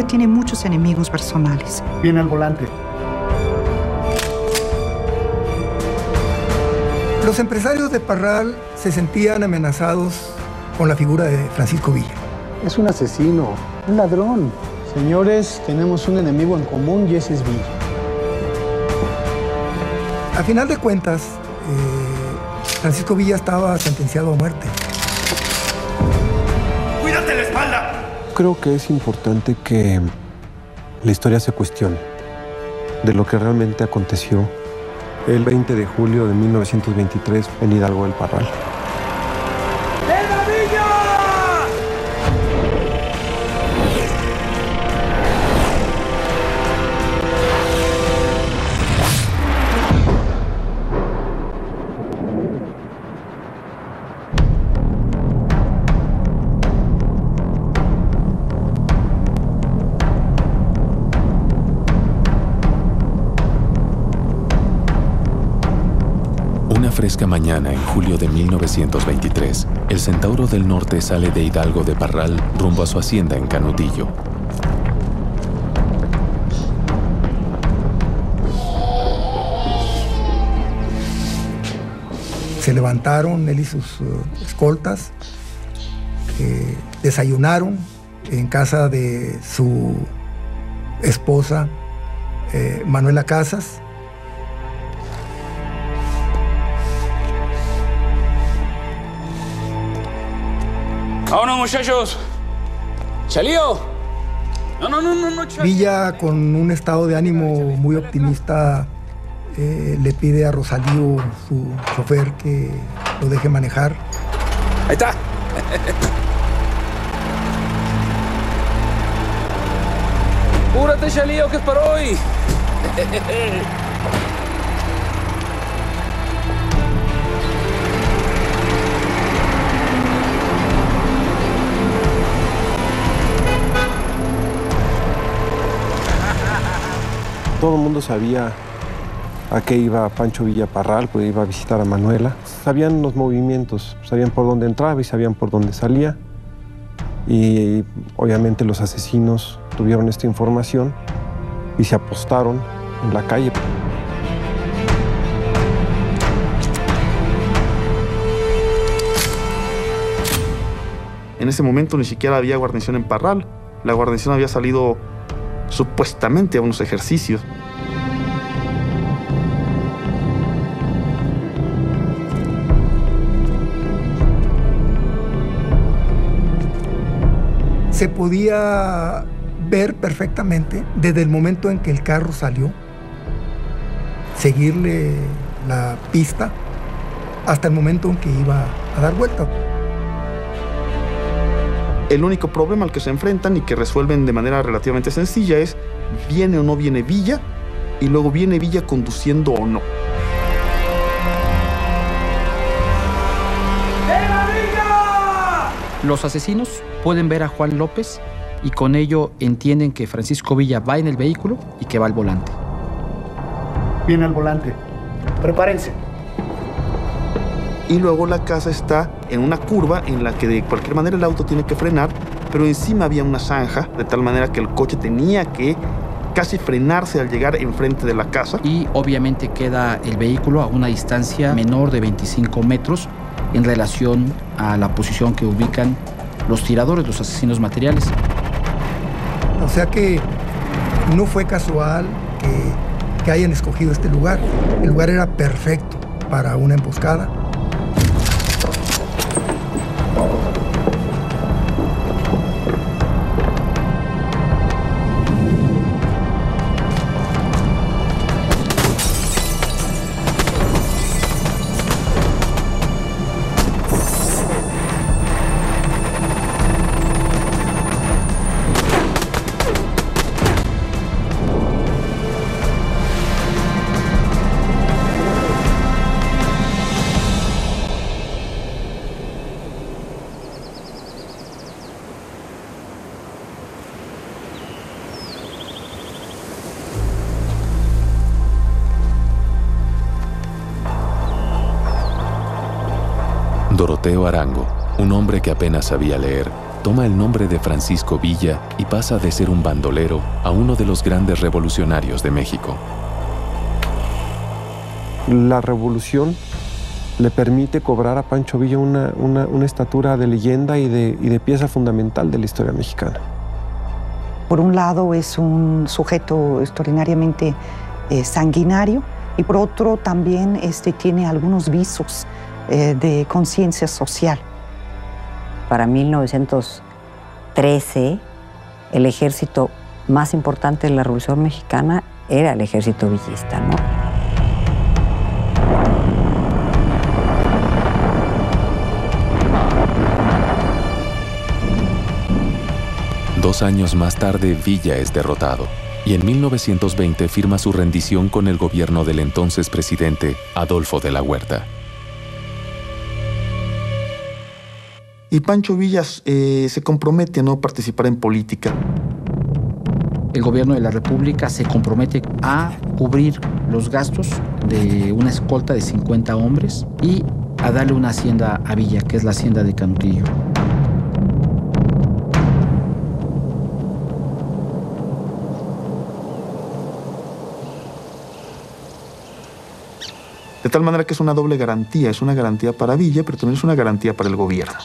tiene muchos enemigos personales. Viene al volante. Los empresarios de Parral se sentían amenazados con la figura de Francisco Villa. Es un asesino, un ladrón. Señores, tenemos un enemigo en común y ese es Villa. A final de cuentas, Francisco Villa estaba sentenciado a muerte. ¡Cuídate la espalda! Creo que es importante que la historia se cuestione de lo que realmente aconteció el 20 de julio de 1923 en Hidalgo del Parral. ¡Era Villa! Una fresca mañana en julio de 1923, el Centauro del Norte sale de Hidalgo de Parral rumbo a su hacienda en Canutillo. Se levantaron él y sus escoltas, desayunaron en casa de su esposa, Manuela Casas. ¡Vámonos, muchachos! ¡Chalío! No, Chalío. Villa, con un estado de ánimo muy optimista, le pide a Rosalío, su chofer, que lo deje manejar. ¡Ahí está! ¡Púrate, Chalío, que es para hoy! Todo el mundo sabía a qué iba Pancho Villa Parral, pues iba a visitar a Manuela. Sabían los movimientos, sabían por dónde entraba y sabían por dónde salía. Y obviamente los asesinos tuvieron esta información y se apostaron en la calle. En ese momento ni siquiera había guarnición en Parral. La guarnición había salido supuestamente a unos ejercicios. Se podía ver perfectamente desde el momento en que el carro salió, seguirle la pista hasta el momento en que iba a dar vuelta. El único problema al que se enfrentan y que resuelven de manera relativamente sencilla es: ¿viene o no viene Villa? Y luego, ¿viene Villa conduciendo o no? ¡Era Villa! Los asesinos pueden ver a Juan López y con ello entienden que Francisco Villa va en el vehículo y que va al volante. Viene al volante. Prepárense. Y luego la casa está en una curva en la que de cualquier manera el auto tiene que frenar, pero encima había una zanja, de tal manera que el coche tenía que casi frenarse al llegar enfrente de la casa. Y obviamente queda el vehículo a una distancia menor de 25 metros en relación a la posición que ubican los tiradores, los asesinos materiales. O sea que no fue casual que hayan escogido este lugar. El lugar era perfecto para una emboscada. Doroteo Arango, un hombre que apenas sabía leer, toma el nombre de Francisco Villa y pasa de ser un bandolero a uno de los grandes revolucionarios de México. La revolución le permite cobrar a Pancho Villa una estatura de leyenda y de pieza fundamental de la historia mexicana. Por un lado es un sujeto extraordinariamente sanguinario y por otro también tiene algunos visos de conciencia social. Para 1913, el ejército más importante de la Revolución Mexicana era el ejército villista, ¿no? Dos años más tarde, Villa es derrotado y en 1920 firma su rendición con el gobierno del entonces presidente Adolfo de la Huerta. Y Pancho Villa se compromete a no participar en política. El gobierno de la República se compromete a cubrir los gastos de una escolta de 50 hombres y a darle una hacienda a Villa, que es la hacienda de Canutillo. De tal manera que es una doble garantía. Es una garantía para Villa, pero también es una garantía para el gobierno.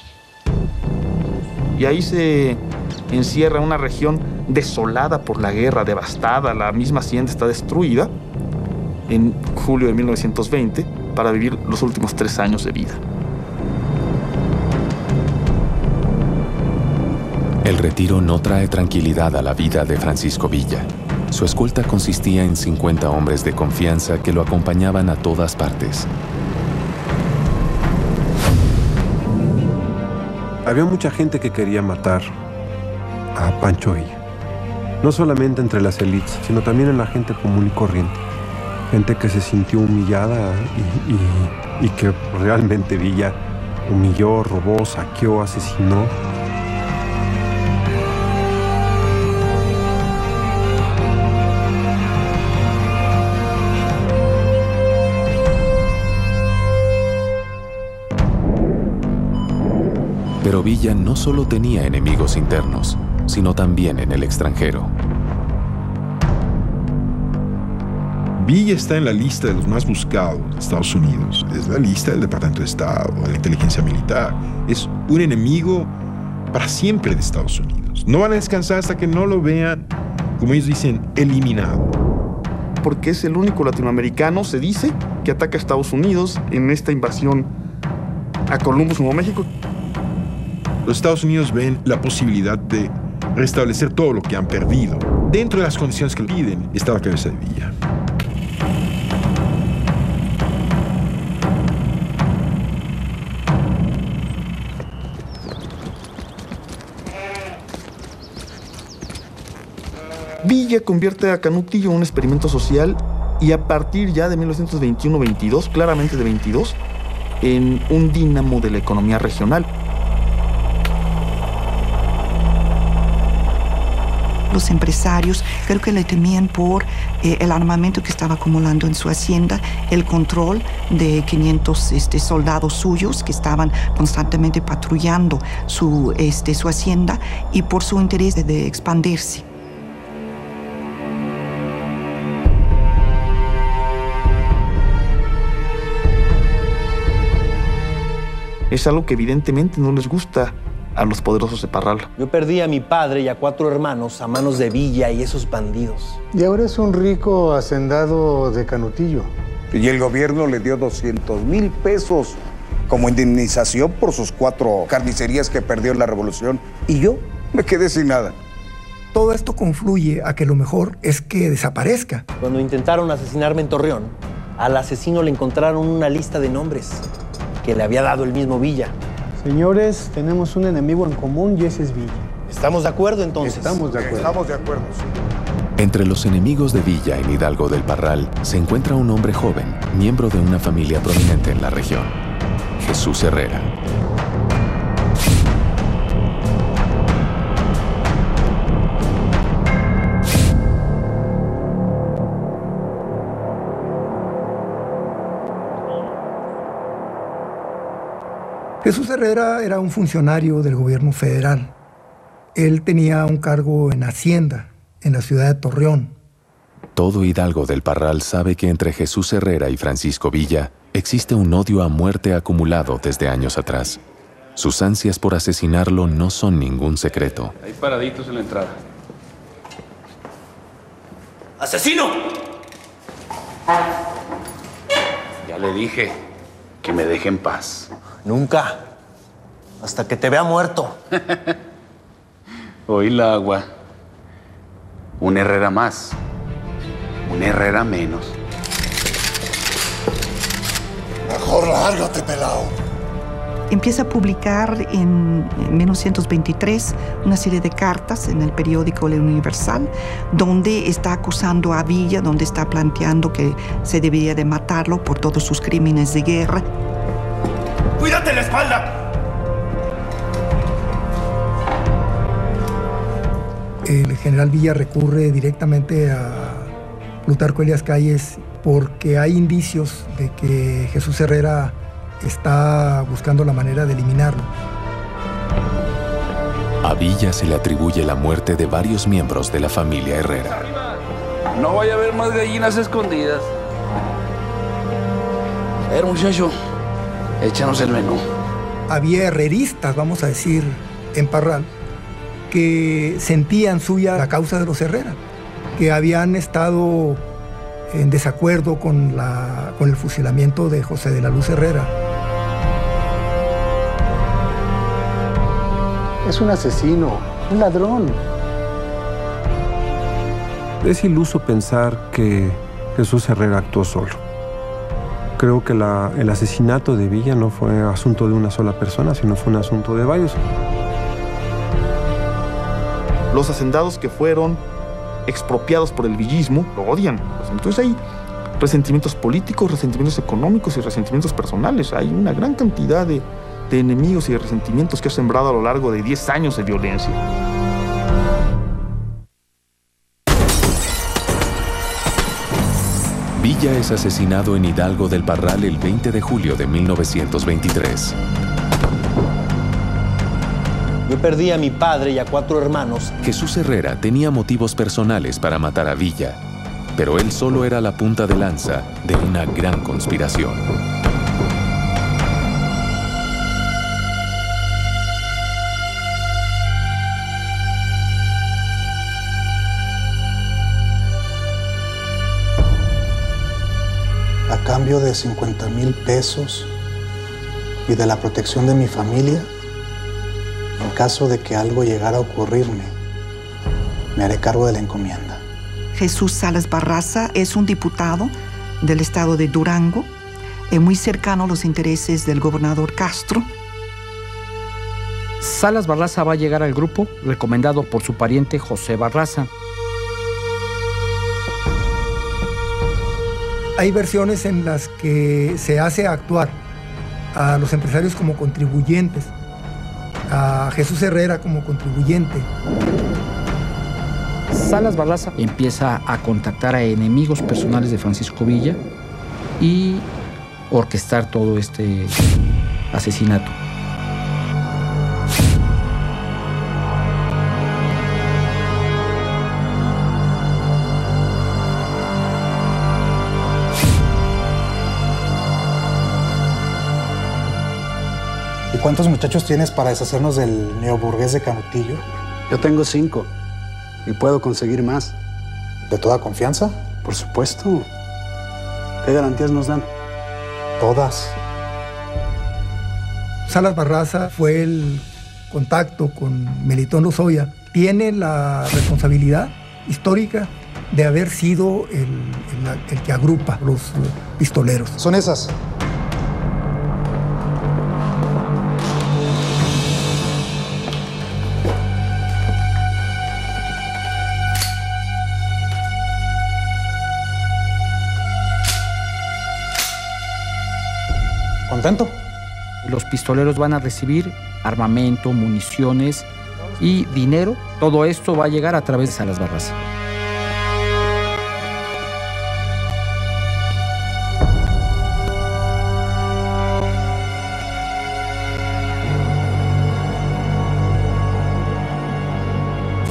Y ahí se encierra una región desolada por la guerra, devastada. La misma hacienda está destruida en julio de 1920 para vivir los últimos 3 años de vida. El retiro no trae tranquilidad a la vida de Francisco Villa. Su escolta consistía en 50 hombres de confianza que lo acompañaban a todas partes. Había mucha gente que quería matar a Pancho Villa. No solamente entre las élites, sino también en la gente común y corriente. Gente que se sintió humillada y que realmente Villa humilló, robó, saqueó, asesinó. Pero Villa no solo tenía enemigos internos, sino también en el extranjero. Villa está en la lista de los más buscados de Estados Unidos. Es la lista del Departamento de Estado, de la inteligencia militar. Es un enemigo para siempre de Estados Unidos. No van a descansar hasta que no lo vean, como ellos dicen, eliminado. Porque es el único latinoamericano, se dice, que ataca a Estados Unidos en esta invasión a Columbus, Nuevo México. Los Estados Unidos ven la posibilidad de restablecer todo lo que han perdido. Dentro de las condiciones que le piden está la cabeza de Villa. Villa convierte a Canutillo en un experimento social y a partir ya de 1921-22, claramente de 22, en un dínamo de la economía regional. Los empresarios creo que le temían por el armamento que estaba acumulando en su hacienda, el control de 500 soldados suyos que estaban constantemente patrullando su hacienda y por su interés de expandirse. Es algo que evidentemente no les gusta a los poderosos de Parral. Yo perdí a mi padre y a 4 hermanos a manos de Villa y esos bandidos. Y ahora es un rico hacendado de Canutillo. Y el gobierno le dio 200,000 pesos como indemnización por sus 4 carnicerías que perdió en la revolución. Y yo me quedé sin nada. Todo esto confluye a que lo mejor es que desaparezca. Cuando intentaron asesinarme en Torreón, al asesino le encontraron una lista de nombres que le había dado el mismo Villa. Señores, tenemos un enemigo en común y ese es Villa. ¿Estamos de acuerdo entonces? Estamos de acuerdo. Estamos de acuerdo, sí. Entre los enemigos de Villa en Hidalgo del Parral se encuentra un hombre joven, miembro de una familia prominente en la región, Jesús Herrera. Jesús Herrera era un funcionario del gobierno federal Él tenía un cargo en Hacienda, en la ciudad de Torreón. Todo Hidalgo del Parral sabe que entre Jesús Herrera y Francisco Villa existe un odio a muerte acumulado desde años atrás. Sus ansias por asesinarlo no son ningún secreto. Hay paraditos en la entrada. ¡Asesino! Ya le dije que me deje en paz. Nunca. Hasta que te vea muerto. Hoy la agua. Un Herrera más. Un Herrera menos. Mejor lárgate, pelao. Empieza a publicar en 1923 una serie de cartas en el periódico El Universal, donde está acusando a Villa, donde está planteando que se debería de matarlo por todos sus crímenes de guerra. ¡Cuídate la espalda! El general Villa recurre directamente a Plutarco Elías Calles porque hay indicios de que Jesús Herrera está buscando la manera de eliminarlo. A Villa se le atribuye la muerte de varios miembros de la familia Herrera. No vaya a haber más gallinas escondidas. A ver, muchacho, échanos el menú. Había herreristas, vamos a decir, en Parral, que sentían suya la causa de los Herrera, que habían estado en desacuerdo con el fusilamiento de José de la Luz Herrera. Es un asesino, un ladrón. Es iluso pensar que Jesús Herrera actuó solo. Creo que el asesinato de Villa no fue asunto de una sola persona, sino fue un asunto de varios. Los hacendados que fueron expropiados por el villismo lo odian. Entonces hay resentimientos políticos, resentimientos económicos y resentimientos personales. Hay una gran cantidad de enemigos y de resentimientos que ha sembrado a lo largo de 10 años de violencia. Villa es asesinado en Hidalgo del Parral el 20 de julio de 1923. Yo perdí a mi padre y a 4 hermanos. Jesús Herrera tenía motivos personales para matar a Villa, pero él solo era la punta de lanza de una gran conspiración. A cambio de 50,000 pesos y de la protección de mi familia, en caso de que algo llegara a ocurrirme, me haré cargo de la encomienda. Jesús Salas Barraza es un diputado del estado de Durango, muy cercano a los intereses del gobernador Castro. Salas Barraza va a llegar al grupo recomendado por su pariente José Barraza. Hay versiones en las que se hace actuar a los empresarios como contribuyentes, a Jesús Herrera como contribuyente. Salas Barraza empieza a contactar a enemigos personales de Francisco Villa y orquestar todo este asesinato. ¿Y cuántos muchachos tienes para deshacernos del neoburgués de Canutillo? Yo tengo 5 y puedo conseguir más. ¿De toda confianza? Por supuesto. ¿Qué garantías nos dan? Todas. Salas Barraza fue el contacto con Melitón Lozoya. Tiene la responsabilidad histórica de haber sido el que agrupa a los pistoleros. Son esas. ¿Contento? Los pistoleros van a recibir armamento, municiones y dinero. Todo esto va a llegar a través de Salas Barraza.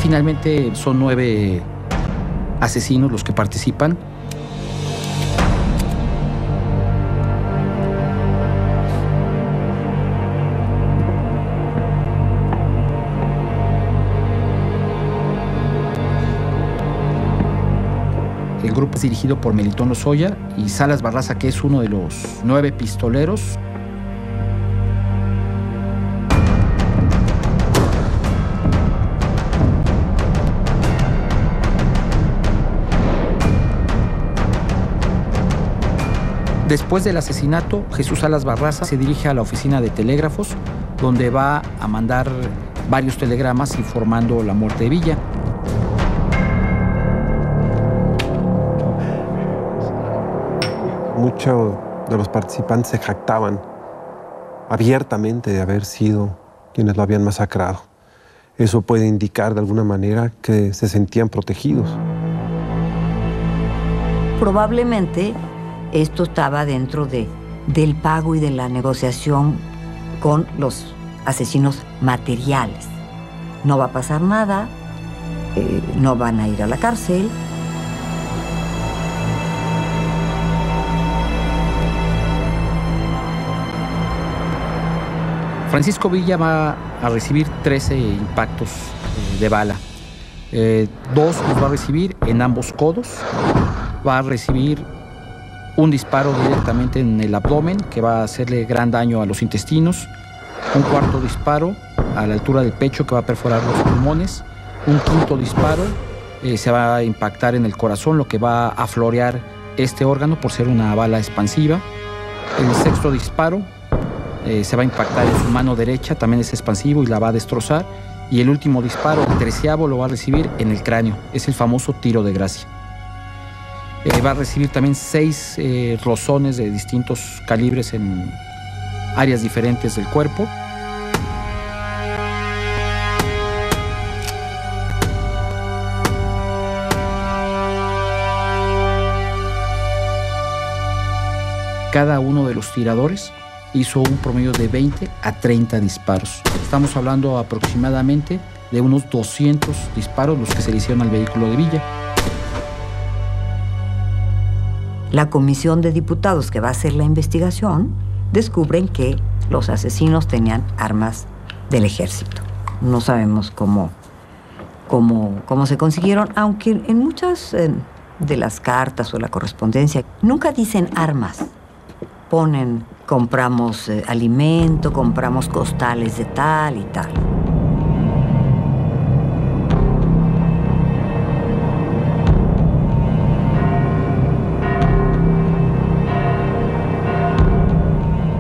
finalmente son 9 asesinos los que participan. El grupo es dirigido por Melitón Lozoya y Salas Barraza, que es uno de los 9 pistoleros. Después del asesinato, Jesús Salas Barraza se dirige a la oficina de telégrafos, donde va a mandar varios telegramas informando la muerte de Villa. Muchos de los participantes se jactaban abiertamente de haber sido quienes lo habían masacrado. Eso puede indicar de alguna manera que se sentían protegidos. Probablemente esto estaba dentro del pago y de la negociación con los asesinos materiales. No va a pasar nada, no van a ir a la cárcel. Francisco Villa va a recibir 13 impactos de bala. 2 los va a recibir en ambos codos. Va a recibir un disparo directamente en el abdomen que va a hacerle gran daño a los intestinos. Un cuarto disparo a la altura del pecho que va a perforar los pulmones. Un quinto disparo se va a impactar en el corazón, lo que va a florear este órgano por ser una bala expansiva. El sexto disparo se va a impactar en su mano derecha, también es expansivo y la va a destrozar. Y el último disparo, el 13avo, lo va a recibir en el cráneo. Es el famoso tiro de gracia. Va a recibir también 6 rozones de distintos calibres en áreas diferentes del cuerpo. Cada uno de los tiradores hizo un promedio de 20 a 30 disparos. Estamos hablando aproximadamente de unos 200 disparos los que se le hicieron al vehículo de Villa. La comisión de diputados que va a hacer la investigación descubren que los asesinos tenían armas del ejército. No sabemos cómo se consiguieron, aunque en muchas de las cartas o la correspondencia nunca dicen armas. Ponen, compramos alimento, compramos costales de tal y tal.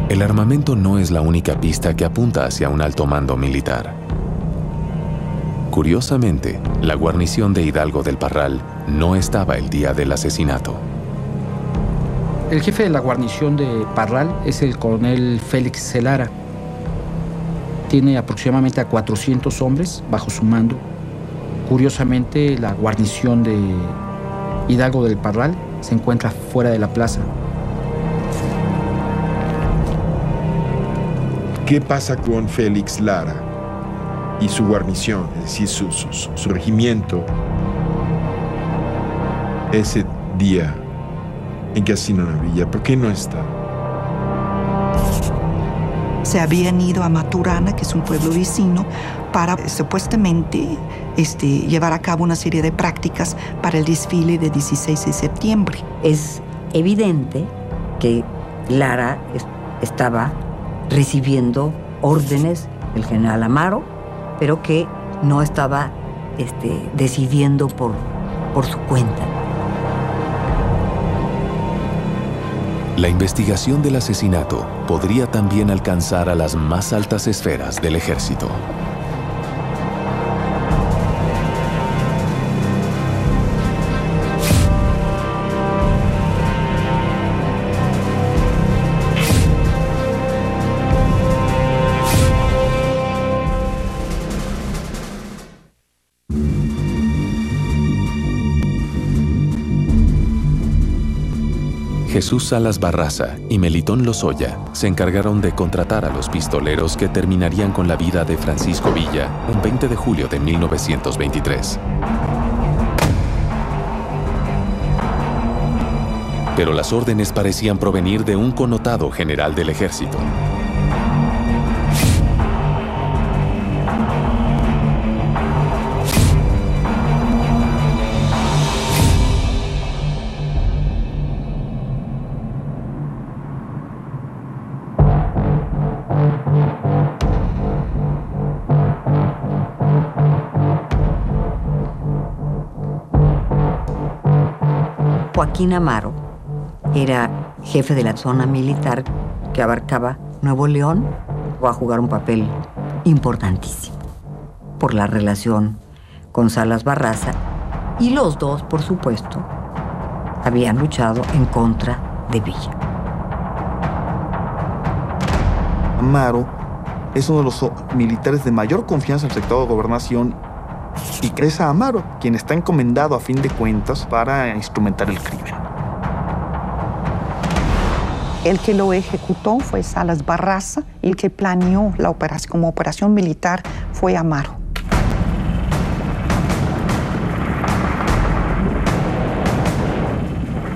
El armamento no es la única pista que apunta hacia un alto mando militar. Curiosamente, la guarnición de Hidalgo del Parral no estaba el día del asesinato. El jefe de la guarnición de Parral es el coronel Félix Lara. Tiene aproximadamente a 400 hombres bajo su mando. Curiosamente, la guarnición de Hidalgo del Parral se encuentra fuera de la plaza. ¿Qué pasa con Félix Lara y su guarnición, es decir, su regimiento, ese día en que asesinan a Villa? ¿Por qué no está? Se habían ido a Maturana, que es un pueblo vecino, para supuestamente llevar a cabo una serie de prácticas para el desfile de 16 de septiembre. Es evidente que Lara estaba recibiendo órdenes del general Amaro, pero que no estaba decidiendo por su cuenta. La investigación del asesinato podría también alcanzar a las más altas esferas del ejército. Jesús Salas Barraza y Melitón Lozoya se encargaron de contratar a los pistoleros que terminarían con la vida de Francisco Villa un 20 de julio de 1923. Pero las órdenes parecían provenir de un connotado general del ejército. Joaquín Amaro era jefe de la zona militar que abarcaba Nuevo León. Va a jugar un papel importantísimo por la relación con Salas Barraza, y los dos, por supuesto, habían luchado en contra de Villa. Amaro es uno de los militares de mayor confianza del secretario de Gobernación, y es a Amaro quien está encomendado a fin de cuentas para instrumentar el crimen. El que lo ejecutó fue Salas Barraza, y el que planeó la operación como operación militar fue Amaro.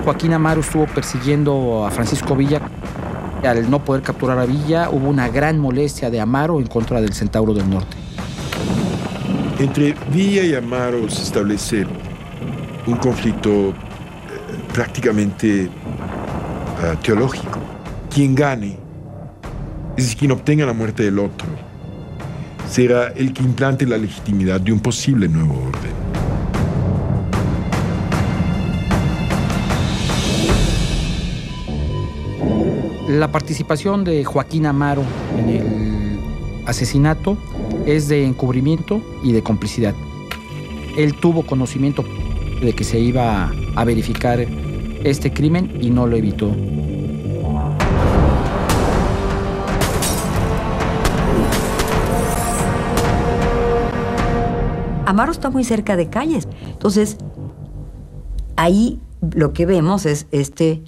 Joaquín Amaro estuvo persiguiendo a Francisco Villa. Al no poder capturar a Villa, hubo una gran molestia de Amaro en contra del Centauro del Norte. Entre Villa y Amaro se establece un conflicto prácticamente teológico. Quien gane, es decir, quien obtenga la muerte del otro, será el que implante la legitimidad de un posible nuevo orden. La participación de Joaquín Amaro en el asesinato es de encubrimiento y de complicidad. Él tuvo conocimiento de que se iba a verificar este crimen y no lo evitó. Amaro está muy cerca de Calles. Entonces, ahí lo que vemos es este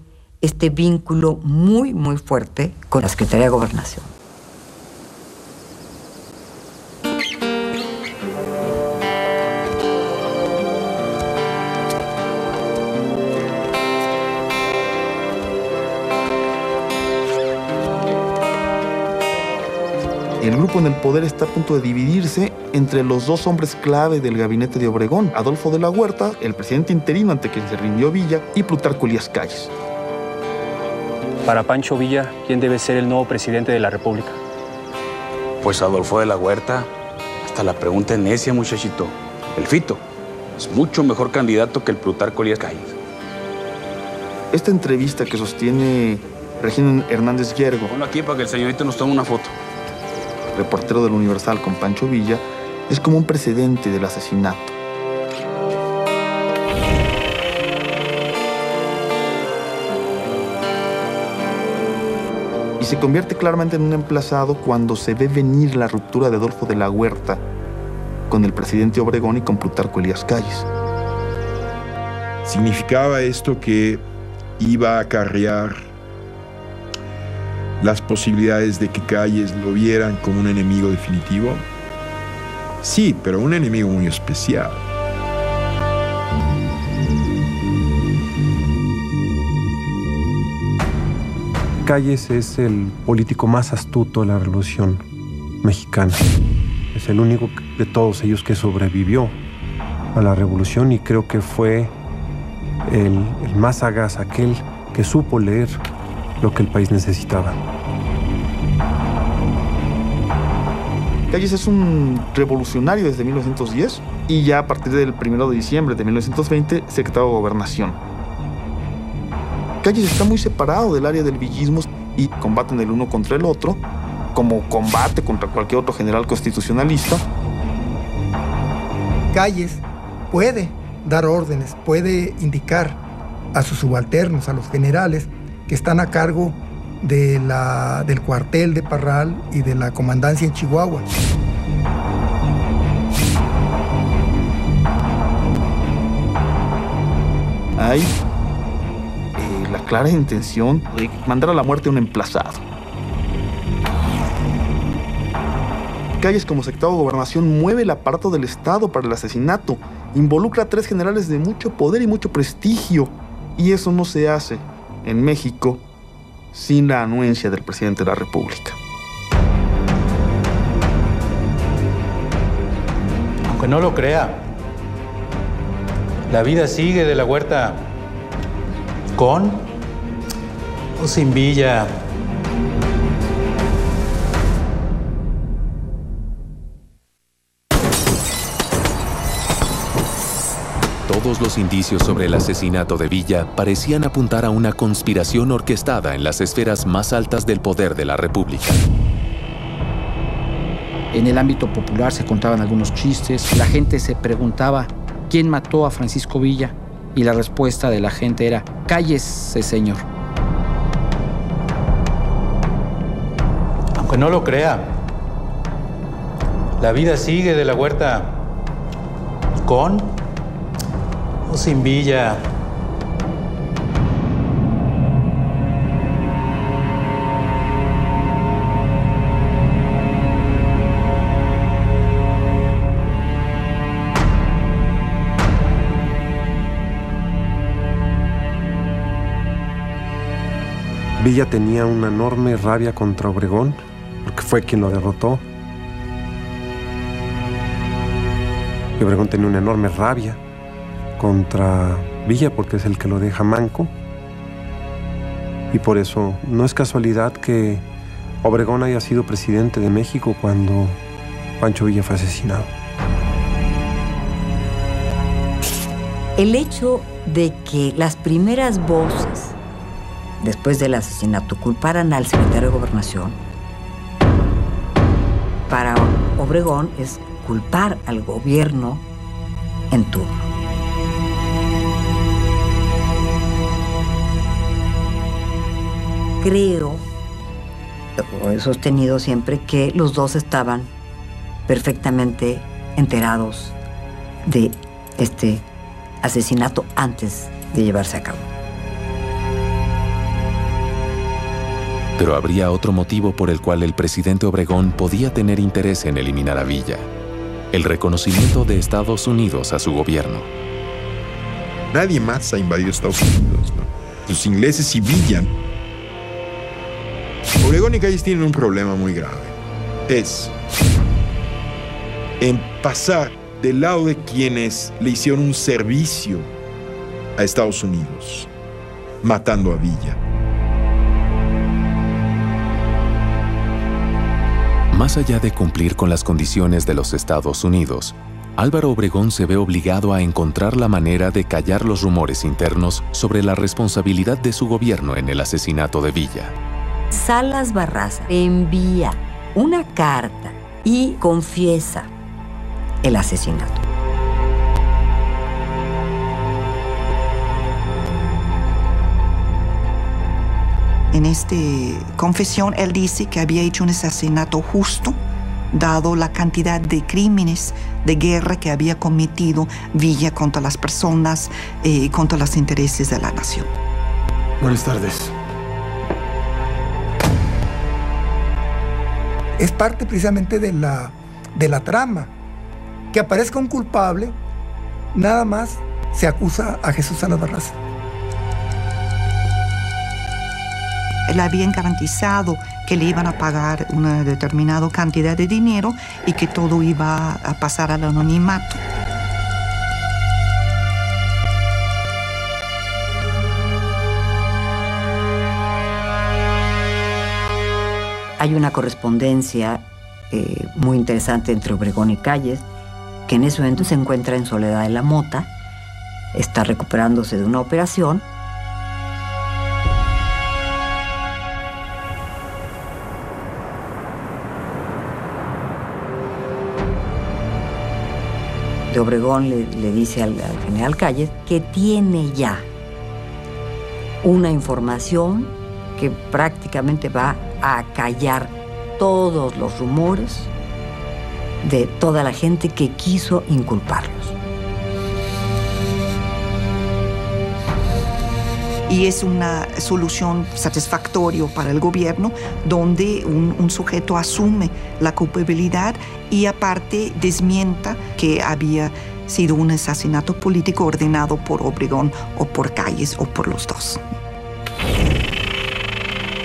vínculo muy, muy fuerte con la Secretaría de Gobernación. El grupo en el poder está a punto de dividirse entre los dos hombres clave del gabinete de Obregón, Adolfo de la Huerta, el presidente interino ante quien se rindió Villa, y Plutarco Elías Calles. Para Pancho Villa, ¿quién debe ser el nuevo presidente de la República? Pues Adolfo de la Huerta. Hasta la pregunta es necia, muchachito. El Fito es mucho mejor candidato que el Plutarco Elías Calles. Esta entrevista que sostiene Regina Hernández Yergo, Ponlo aquí para que el señorito nos tome una foto, reportero del Universal, con Pancho Villa, es como un precedente del asesinato. Y se convierte claramente en un emplazado cuando se ve venir la ruptura de Adolfo de la Huerta con el presidente Obregón y con Plutarco Elías Calles. ¿Significaba esto que iba a acarrear las posibilidades de que Calles lo vieran como un enemigo definitivo? Sí, pero un enemigo muy especial. Calles es el político más astuto de la Revolución Mexicana. Es el único de todos ellos que sobrevivió a la Revolución, y creo que fue el más sagaz, aquel que supo leer lo que el país necesitaba. Calles es un revolucionario desde 1910 y ya a partir del 1 de diciembre de 1920 secretario de Gobernación. Calles está muy separado del área del villismo y combaten el uno contra el otro, como combate contra cualquier otro general constitucionalista. Calles puede dar órdenes, puede indicar a sus subalternos, a los generales que están a cargo del cuartel de Parral y de la comandancia en Chihuahua. la clara intención de mandar a la muerte a un emplazado. Calles, como secretario de Gobernación, mueve el aparato del Estado para el asesinato, involucra a 3 generales de mucho poder y mucho prestigio, y eso no se hace en México sin la anuencia del presidente de la República. Aunque no lo crea, la vida sigue de la Huerta con o sin Villa. Todos los indicios sobre el asesinato de Villa parecían apuntar a una conspiración orquestada en las esferas más altas del poder de la República. En el ámbito popular se contaban algunos chistes, la gente se preguntaba quién mató a Francisco Villa y la respuesta de la gente era: cállese, señor. Aunque no lo crea, la vida sigue de la Huerta con o sin Villa. Villa tenía una enorme rabia contra Obregón, porque fue quien lo derrotó. Y Obregón tenía una enorme rabia contra Villa, porque es el que lo deja manco. Y por eso no es casualidad que Obregón haya sido presidente de México cuando Pancho Villa fue asesinado. El hecho de que las primeras voces después del asesinato culparan al secretario de Gobernación, para Obregón es culpar al gobierno en turno. Creo, o he sostenido siempre, que los dos estaban perfectamente enterados de este asesinato antes de llevarse a cabo. Pero habría otro motivo por el cual el presidente Obregón podía tener interés en eliminar a Villa: el reconocimiento de Estados Unidos a su gobierno. Nadie más ha invadido Estados Unidos, ¿no? Los ingleses y Villa. Obregón y Calles tienen un problema muy grave. Es en pasar del lado de quienes le hicieron un servicio a Estados Unidos, matando a Villa. Más allá de cumplir con las condiciones de los Estados Unidos, Álvaro Obregón se ve obligado a encontrar la manera de callar los rumores internos sobre la responsabilidad de su gobierno en el asesinato de Villa. Salas Barraza envía una carta y confiesa el asesinato. En esta confesión, él dice que había hecho un asesinato justo, dado la cantidad de crímenes de guerra que había cometido Villa contra las personas y contra los intereses de la nación. Buenas tardes. Es parte precisamente de la trama. Que aparezca un culpable, nada más se acusa a Jesús Salas Barraza. Le habían garantizado que le iban a pagar una determinada cantidad de dinero y que todo iba a pasar al anonimato. Hay una correspondencia muy interesante entre Obregón y Calles, que en ese momento se encuentra en Soledad de la Mota, está recuperándose de una operación. De Obregón le dice al general Calles que tiene ya una información que prácticamente va a acallar todos los rumores de toda la gente que quiso inculparlos. y es una solución satisfactoria para el gobierno donde un sujeto asume la culpabilidad y aparte desmienta que había sido un asesinato político ordenado por Obregón o por Calles o por los dos.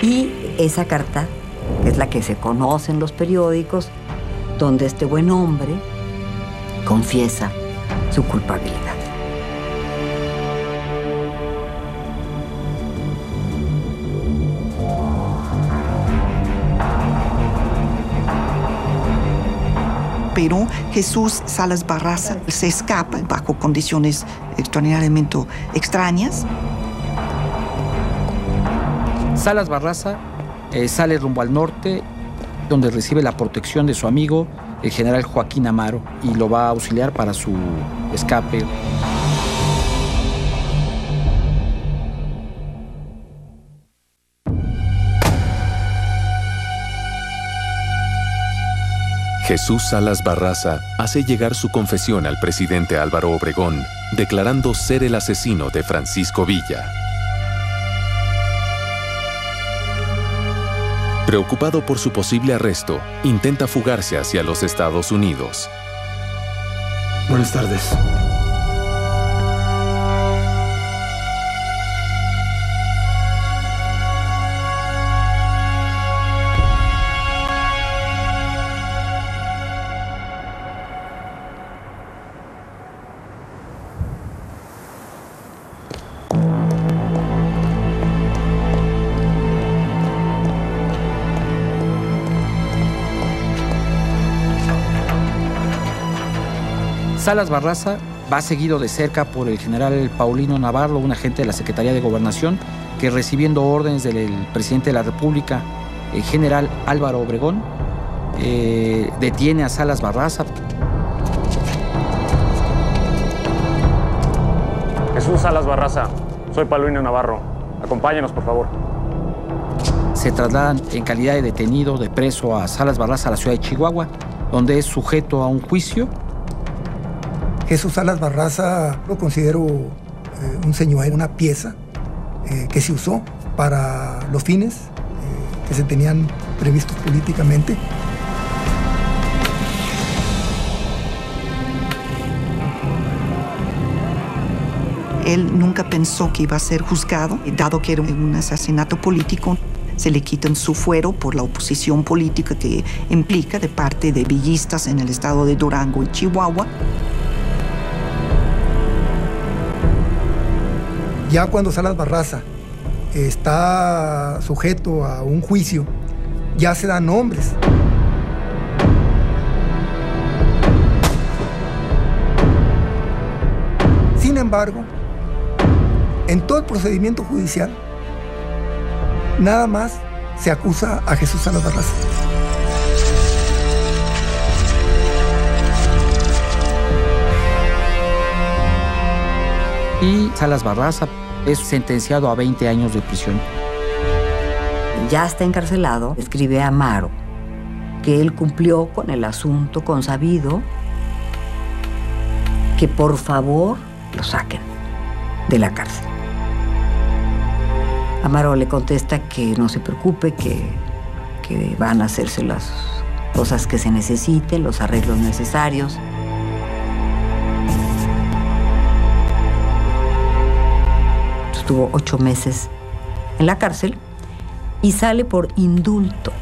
Y esa carta es la que se conoce en los periódicos, donde este buen hombre confiesa su culpabilidad. Pero Jesús Salas Barraza se escapa bajo condiciones extraordinariamente extrañas. Salas Barraza sale rumbo al norte, donde recibe la protección de su amigo, el general Joaquín Amaro, y lo va a auxiliar para su escape. Jesús Salas Barraza hace llegar su confesión al presidente Álvaro Obregón, declarando ser el asesino de Francisco Villa. Preocupado por su posible arresto, intenta fugarse hacia los Estados Unidos. Buenas tardes. Salas Barraza va seguido de cerca por el general Paulino Navarro, un agente de la Secretaría de Gobernación, que recibiendo órdenes del presidente de la República, el general Álvaro Obregón, detiene a Salas Barraza. Jesús Salas Barraza, soy Paulino Navarro. Acompáñenos, por favor. Se trasladan en calidad de detenido, de preso, a Salas Barraza, a la ciudad de Chihuahua, donde es sujeto a un juicio. Jesús Salas Barraza lo considero un señuelo, una pieza que se usó para los fines que se tenían previstos políticamente. Él nunca pensó que iba a ser juzgado, dado que era un asesinato político. Se le quitan su fuero por la oposición política que implica de parte de villistas en el estado de Durango y Chihuahua. Ya cuando Salas Barraza está sujeto a un juicio, ya se dan nombres. Sin embargo, en todo el procedimiento judicial, nada más se acusa a Jesús Salas Barraza. Y Salas Barraza es sentenciado a 20 años de prisión. Ya está encarcelado, escribe a Amaro que él cumplió con el asunto consabido, que por favor lo saquen de la cárcel. Amaro le contesta que no se preocupe, que van a hacerse las cosas que se necesiten, los arreglos necesarios. Estuvo 8 meses en la cárcel y sale por indulto.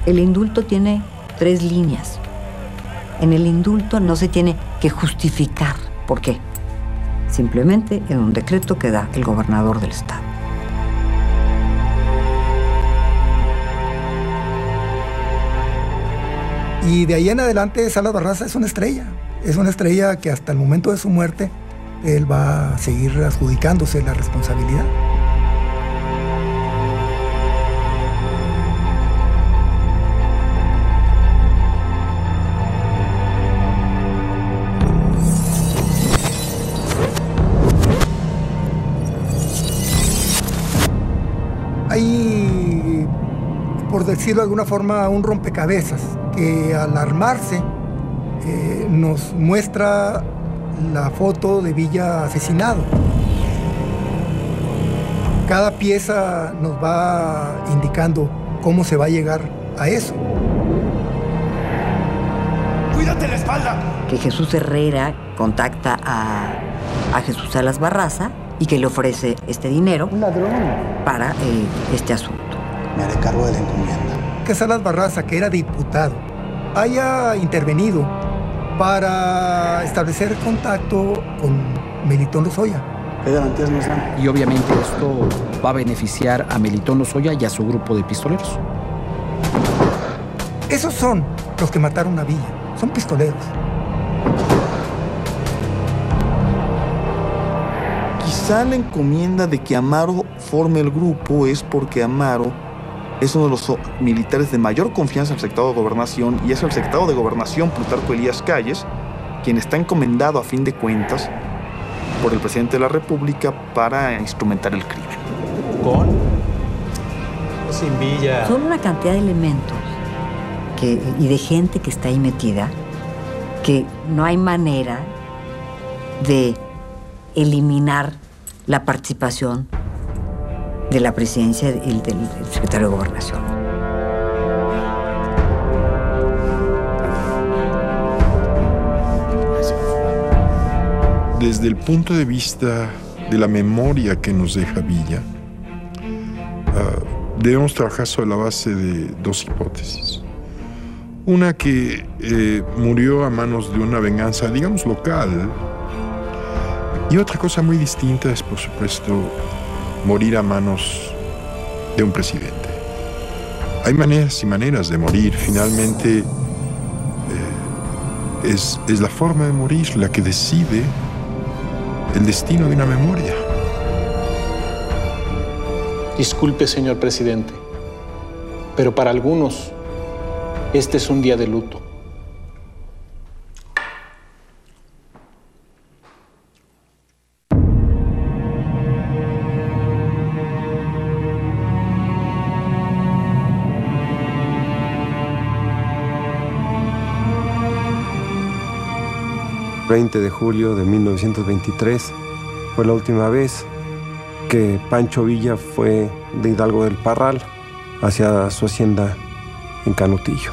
El indulto tiene 3 líneas. En el indulto no se tiene que justificar. ¿Por qué? Simplemente en un decreto que da el gobernador del estado. Y de ahí en adelante Salas Barraza es una estrella. Es una estrella que hasta el momento de su muerte él va a seguir adjudicándose la responsabilidad. Hay, por decirlo de alguna forma, un rompecabezas que al armarse nos muestra la foto de Villa asesinado. Cada pieza nos va indicando cómo se va a llegar a eso. ¡Cuídate la espalda! Que Jesús Herrera contacta a Jesús Salas Barraza y que le ofrece este dinero. Un ladrón. Para este asunto. Me haré cargo de la encomienda. Que Salas Barraza, que era diputado, haya intervenido para establecer contacto con Melitón Lozoya. ¿Qué garantías nos dan? Y obviamente esto va a beneficiar a Melitón Lozoya y a su grupo de pistoleros. Esos son los que mataron a Villa. Son pistoleros. Quizá la encomienda de que Amaro forme el grupo es porque Amaro es uno de los militares de mayor confianza del secretario de Gobernación y es el secretario de Gobernación, Plutarco Elías Calles, quien está encomendado a fin de cuentas por el presidente de la República para instrumentar el crimen. ¿Con? Sin Villa. Son una cantidad de elementos y de gente que está ahí metida que no hay manera de eliminar la participación de la presidencia y del secretario de Gobernación. Desde el punto de vista de la memoria que nos deja Villa, debemos trabajar sobre la base de dos hipótesis. Una que murió a manos de una venganza, digamos, local, y otra cosa muy distinta es, por supuesto, morir a manos de un presidente. Hay maneras y maneras de morir. Finalmente, es la forma de morir la que decide el destino de una memoria. Disculpe, señor presidente, pero para algunos, este es un día de luto. El 20 de julio de 1923 fue la última vez que Pancho Villa fue de Hidalgo del Parral hacia su hacienda en Canutillo.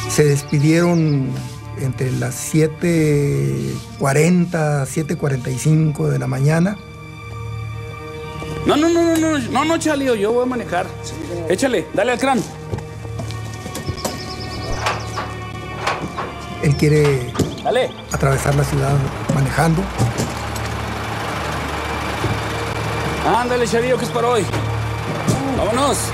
Se despidieron entre las 7:40, 7:45 de la mañana. No, Chalío, yo voy a manejar. Échale, dale al crán. Él quiere Dale. atravesar la ciudad manejando. Ándale, Chalío, que es para hoy. Vámonos.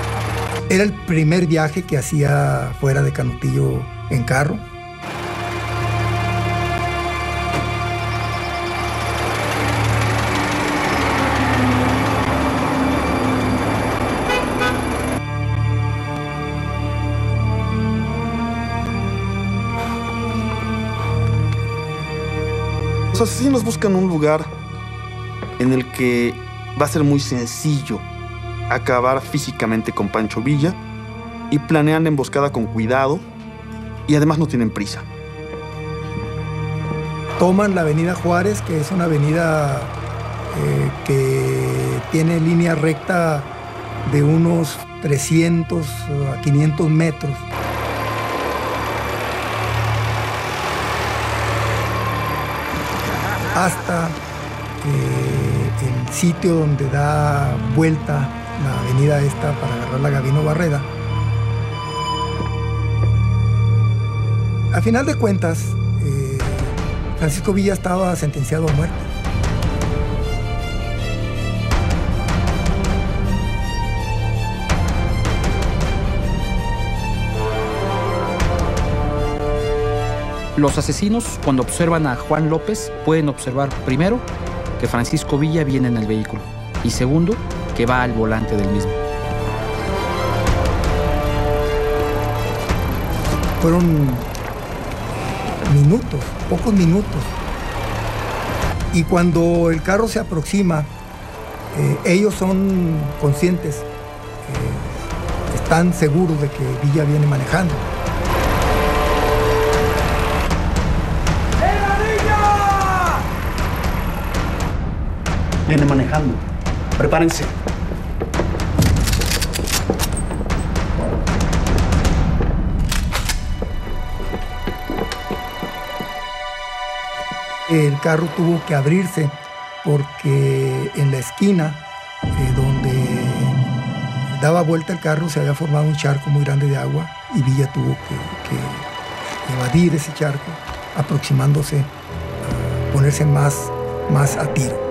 Era el primer viaje que hacía fuera de Canutillo en carro. Los asesinos buscan un lugar en el que va a ser muy sencillo acabar físicamente con Pancho Villa y planean la emboscada con cuidado y además no tienen prisa. Toman la avenida Juárez, que es una avenida que tiene línea recta de unos 300 a 500 metros. Hasta el sitio donde da vuelta la avenida esta para agarrar la Gabino Barreda. A final de cuentas, Francisco Villa estaba sentenciado a muerte. Los asesinos, cuando observan a Juan López, pueden observar primero que Francisco Villa viene en el vehículo y segundo, que va al volante del mismo. Fueron minutos, pocos minutos. Y cuando el carro se aproxima, ellos son conscientes, están seguros de que Villa viene manejando. ¡Era Villa! Viene manejando. Prepárense. El carro tuvo que abrirse porque en la esquina donde daba vuelta el carro se había formado un charco muy grande de agua y Villa tuvo que evadir ese charco, aproximándose a ponerse más a tiro.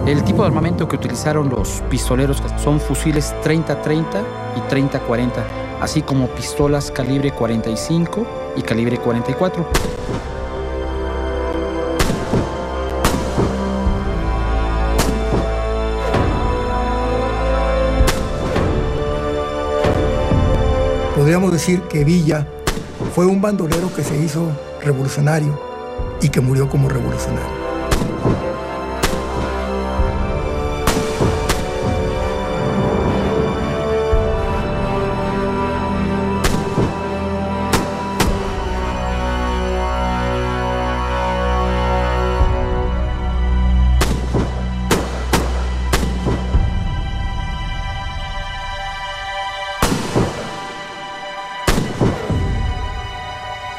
El tipo de armamento que utilizaron los pistoleros son fusiles 30-30 y 30-40, así como pistolas calibre 45 y calibre 44. Podríamos decir que Villa fue un bandolero que se hizo revolucionario y que murió como revolucionario.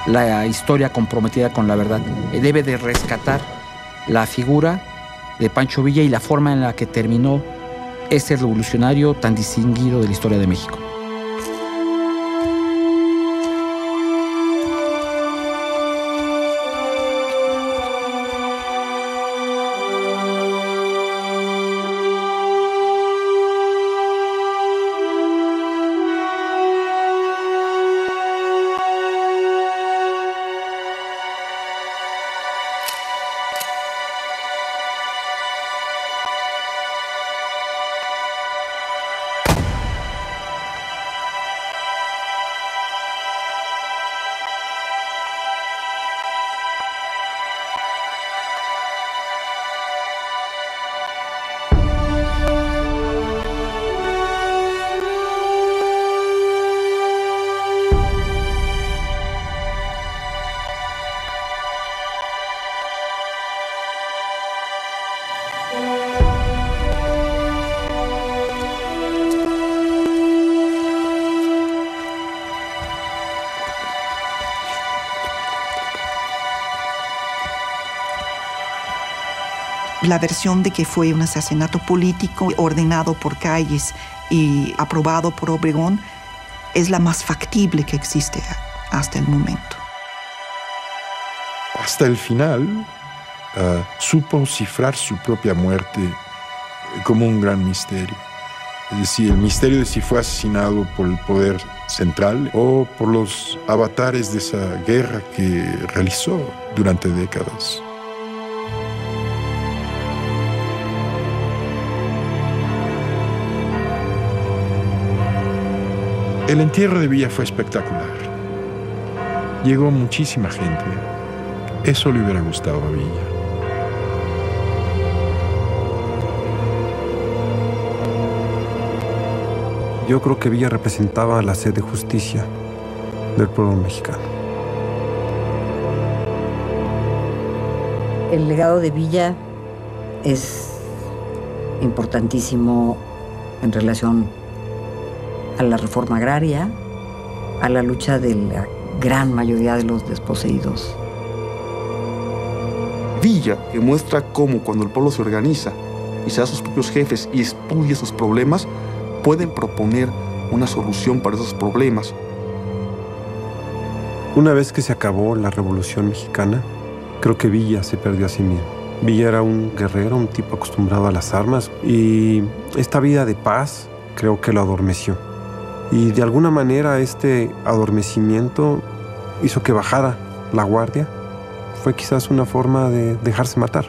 La historia comprometida con la verdad debe de rescatar la figura de Pancho Villa y la forma en la que terminó este revolucionario tan distinguido de la historia de México. La versión de que fue un asesinato político ordenado por Calles y aprobado por Obregón es la más factible que existe hasta el momento. Hasta el final, supo cifrar su propia muerte como un gran misterio. Es decir, el misterio de si fue asesinado por el poder central o por los avatares de esa guerra que realizó durante décadas. El entierro de Villa fue espectacular. Llegó muchísima gente. Eso le hubiera gustado a Villa. Yo creo que Villa representaba la sed de justicia del pueblo mexicano. El legado de Villa es importantísimo en relación a la reforma agraria, a la lucha de la gran mayoría de los desposeídos. Villa, que muestra cómo cuando el pueblo se organiza y se da sus propios jefes y estudia sus problemas, pueden proponer una solución para esos problemas. Una vez que se acabó la Revolución Mexicana, creo que Villa se perdió a sí mismo. Villa era un guerrero, un tipo acostumbrado a las armas, y esta vida de paz creo que lo adormeció. Y de alguna manera este adormecimiento hizo que bajara la guardia. Fue quizás una forma de dejarse matar.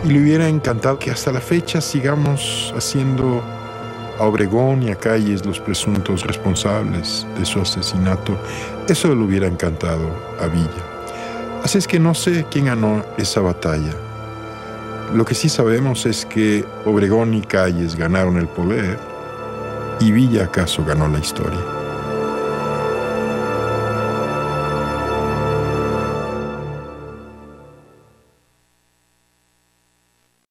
Y le hubiera encantado que hasta la fecha sigamos haciendo a Obregón y a Calles los presuntos responsables de su asesinato. Eso le hubiera encantado a Villa. Así es que no sé quién ganó esa batalla. Lo que sí sabemos es que Obregón y Calles ganaron el poder y Villa acaso ganó la historia.